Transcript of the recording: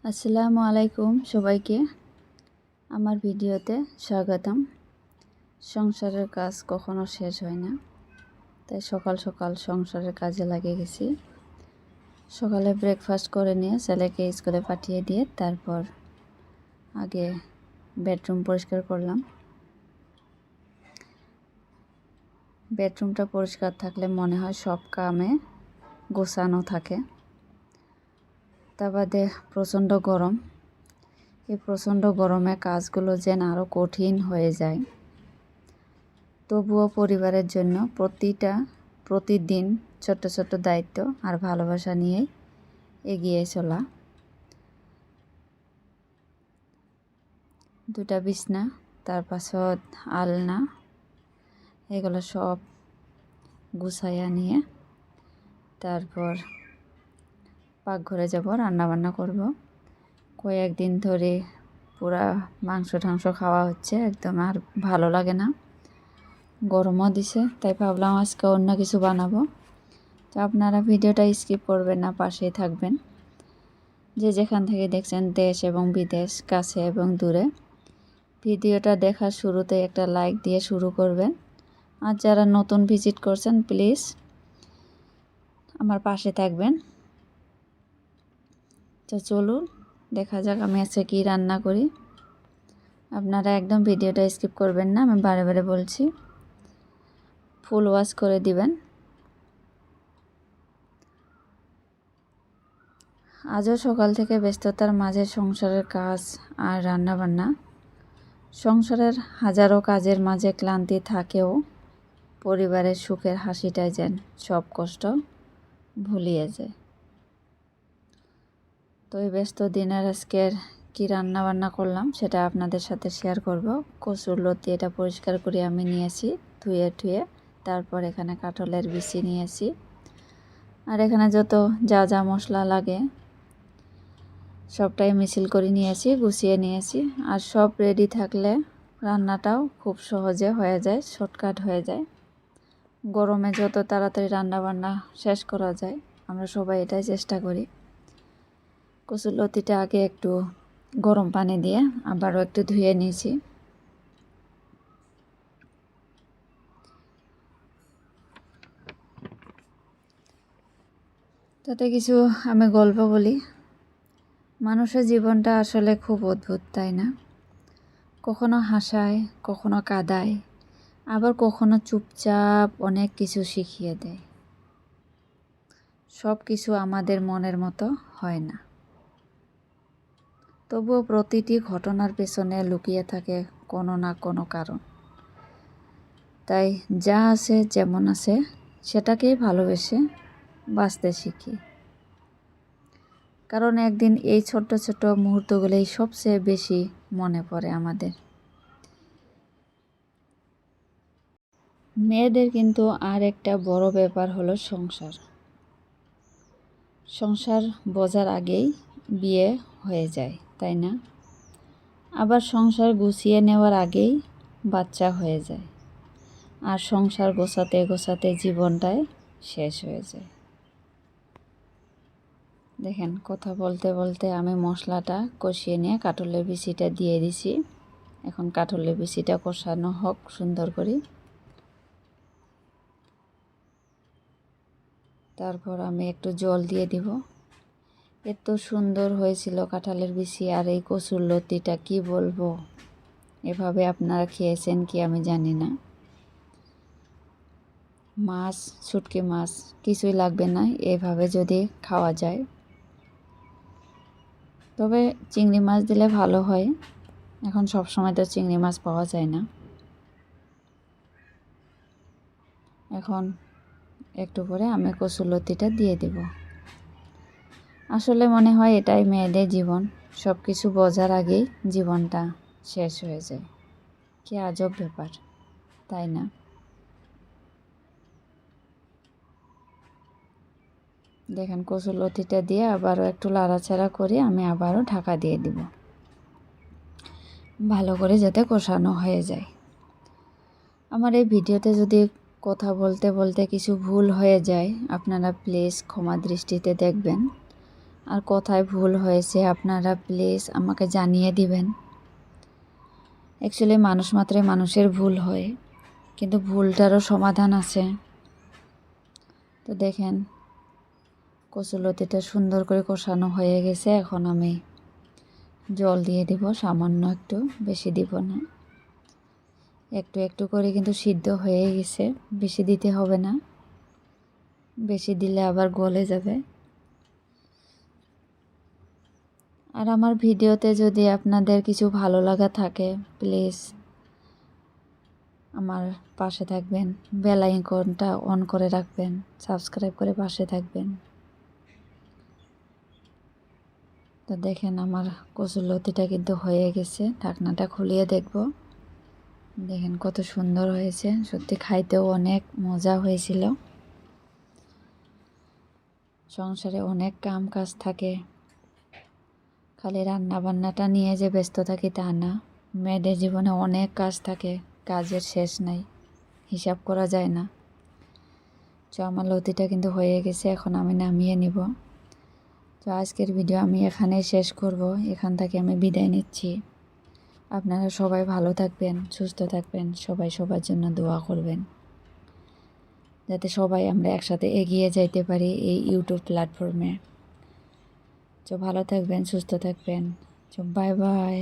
আসসালামু আলাইকুম সবাইকে আমার ভিডিওতে স্বাগতম। সংসারের কাজ কখনো শেষ হয় না, তাই সকাল সকাল সংসারের কাজে লাগিয়ে গেছি। সকালে ব্রেকফাস্ট করে নিয়ে ছেলেকে স্কুলে পাঠিয়ে দিয়ে তারপর আগে বেডরুম পরিষ্কার করলাম। বেডরুমটা পরিষ্কার থাকলে মনে হয় সব কামে গোছানো থাকে। তা বাদে প্রচণ্ড গরম, এই প্রচণ্ড গরমে কাজগুলো যেন আরও কঠিন হয়ে যায়। তবুও পরিবারের জন্য প্রতিদিন ছোট্ট ছোট্ট দায়িত্ব আর ভালোবাসা নিয়ে এগিয়ে চলা। দুটা বিছনা, তার পাছত আলনা, এগুলো সব গুছাইয়া নিয়ে তারপর পাকঘরে যাব, রান্নাবান্না করব। কয়েকদিন ধরে পুরা মাংস টাংস খাওয়া হচ্ছে, একদম আর ভালো লাগে না। গরমও দিছে, তাই ভাবলাম আজকে অন্য কিছু বানাবো। তো আপনারা ভিডিওটা স্কিপ করবেন না, পাশেই থাকবেন। যে যেখান থেকে দেখছেন, দেশ এবং বিদেশ, কাছে এবং দূরে, ভিডিওটা দেখার শুরুতে একটা লাইক দিয়ে শুরু করবেন। আর যারা নতুন ভিজিট করছেন, প্লিজ আমার পাশে থাকবেন। তো চলুন দেখা যাক আমি আজকে কী রান্না করি। আপনারা একদম ভিডিওটা স্কিপ করবেন না, আমি বারে বারে বলছি। ফুল ওয়াশ করে দিবেন। আজও সকাল থেকে ব্যস্ততার মাঝে সংসারের কাজ আর রান্নাবান্না। সংসারের হাজারো কাজের মাঝে ক্লান্তি থাকেও পরিবারের সুখের হাসিটাই যেন সব কষ্ট ভুলিয়ে যায়। তো এই ব্যস্ত দিনের আজকের কি রান্নাবান্না করলাম সেটা আপনাদের সাথে শেয়ার করব। কচুর লতি এটা পরিষ্কার করে আমি নিয়েছি ধুয়ে, তারপর এখানে কাঁঠালের বিচি নিয়েছি, আর এখানে যত যা যা মশলা লাগে সবটাই মিক্স করে নিয়েছি, গুছিয়ে নিয়েছি। আর সব রেডি থাকলে রান্নাটাও খুব সহজে হয়ে যায়, শর্টকাট হয়ে যায়। গরমে যত তাড়াতাড়ি রান্নাবান্না শেষ করা যায় আমরা সবাই এটাই চেষ্টা করি। কচুর লতিটা আগে একটু গরম পানি দিয়ে আবারও একটু ধুয়ে নিয়েছি। তাতে কিছু আমি গল্প বলি। মানুষের জীবনটা আসলে খুব অদ্ভুত, তাই না? কখনো হাসায়, কখনো কাঁদায়, আবার কখনো চুপচাপ অনেক কিছু শিখিয়ে দেয়। সব কিছু আমাদের মনের মতো হয় না, তবুও প্রতিটি ঘটনার পেছনে লুকিয়ে থাকে কোনো না কোনো কারণ। তাই যা আছে যেমন আছে সেটাকেই ভালোবেসে বাঁচতে শিখি। কারণ একদিন এই ছোট্ট ছোট্ট মুহূর্তগুলোই সবচেয়ে বেশি মনে পড়ে আমাদের। মেয়েদের কিন্তু আর একটা বড় ব্যাপার হলো সংসার। সংসার বোঝার আগেই বিয়ে হয়ে যায়, তাই না? আবার সংসার গুছিয়ে নেওয়ার আগেই বাচ্চা হয়ে যায়, আর সংসার গোছাতে গোছাতে জীবনটাই শেষ হয়ে যায়। দেখেন, কথা বলতে বলতে আমি মশলাটা কষিয়ে নিয়ে কাঁঠালের বিচিটা দিয়ে দিছি। এখন কাঁঠালের বিচিটা কষানো হোক সুন্দর করে। তারপর আমি একটু জল দিয়ে দিব। এত সুন্দর হয়েছিল কাঁঠালের বিচি আর এই কচুর লতিটা, কি বলবো। এভাবে আপনারা খেয়েছেন কি আমি জানি না। মাছ, শুটকি মাছ কিছুই লাগবে না এভাবে যদি খাওয়া যায়। তবে চিংড়ি মাছ দিলে ভালো হয়, এখন সব সময় তো চিংড়ি মাছ পাওয়া যায় না। এখন একটু পরে আমি কচুর লতিটা দিয়ে দেব। আসলে মনে হয় এটাই মেয়েদের জীবন, সব কিছু বোঝার আগেই জীবনটা শেষ হয়ে যায়। কি আজব ব্যাপার, তাই না? দেখেন, কচুর লতিটা দিয়ে আবারও একটু লাড়াচাড়া করে আমি আবারও ঢাকা দিয়ে দিব, ভালো করে যাতে কষানো হয়ে যায়। আমার এই ভিডিওতে যদি কথা বলতে বলতে কিছু ভুল হয়ে যায় আপনারা প্লিজ ক্ষমা দৃষ্টিতে দেখবেন। আর কোথায় ভুল হয়েছে আপনারা প্লিজ আমাকে জানিয়ে দিবেন। অ্যাকচুয়ালি মানুষ মাত্রই মানুষের ভুল হয়, কিন্তু ভুলটারও সমাধান আছে। তো দেখেন কচুলতিটা সুন্দর করে কষানো হয়ে গেছে। এখন আমি জল দিয়ে দিব সামান্য একটু, বেশি দিব না। একটু একটু করে কিন্তু সিদ্ধ হয়ে গেছে, বেশি দিতে হবে না, বেশি দিলে আবার গলে যাবে। আর আমার ভিডিওতে যদি আপনাদের কিছু ভালো লাগা থাকে প্লিজ আমার পাশে থাকবেন, বেল আইকনটা অন করে রাখবেন, সাবস্ক্রাইব করে পাশে থাকবেন। তো দেখেন আমার কচুলতিটা কিন্তু হয়ে গেছে। ঢাকনাটা খুলিয়ে দেখব। দেখেন কত সুন্দর হয়েছে, সত্যি খাইতেও অনেক মজা হয়েছিল। সংসারে অনেক কাম কাজ থাকে, খালি রান্না বান্নাটা নিয়ে যে ব্যস্ত থাকি তা না। মেয়েদের জীবনে অনেক কাজ থাকে, কাজের শেষ নাই, হিসাব করা যায় না। তো আমার লতিটা কিন্তু হয়ে গেছে, এখন আমি নামিয়ে নিব। তো আজকের ভিডিও আমি এখানেই শেষ করব, এখান থেকে আমি বিদায় নিচ্ছি। আপনারা সবাই ভালো থাকবেন, সুস্থ থাকবেন, সবাই সবার জন্য দোয়া করবেন, যাতে সবাই আমরা একসাথে এগিয়ে যাইতে পারি এই ইউটিউব প্ল্যাটফর্মে। তো ভালো থাকবেন, সুস্থ থাকবেন। তো বাই বাই।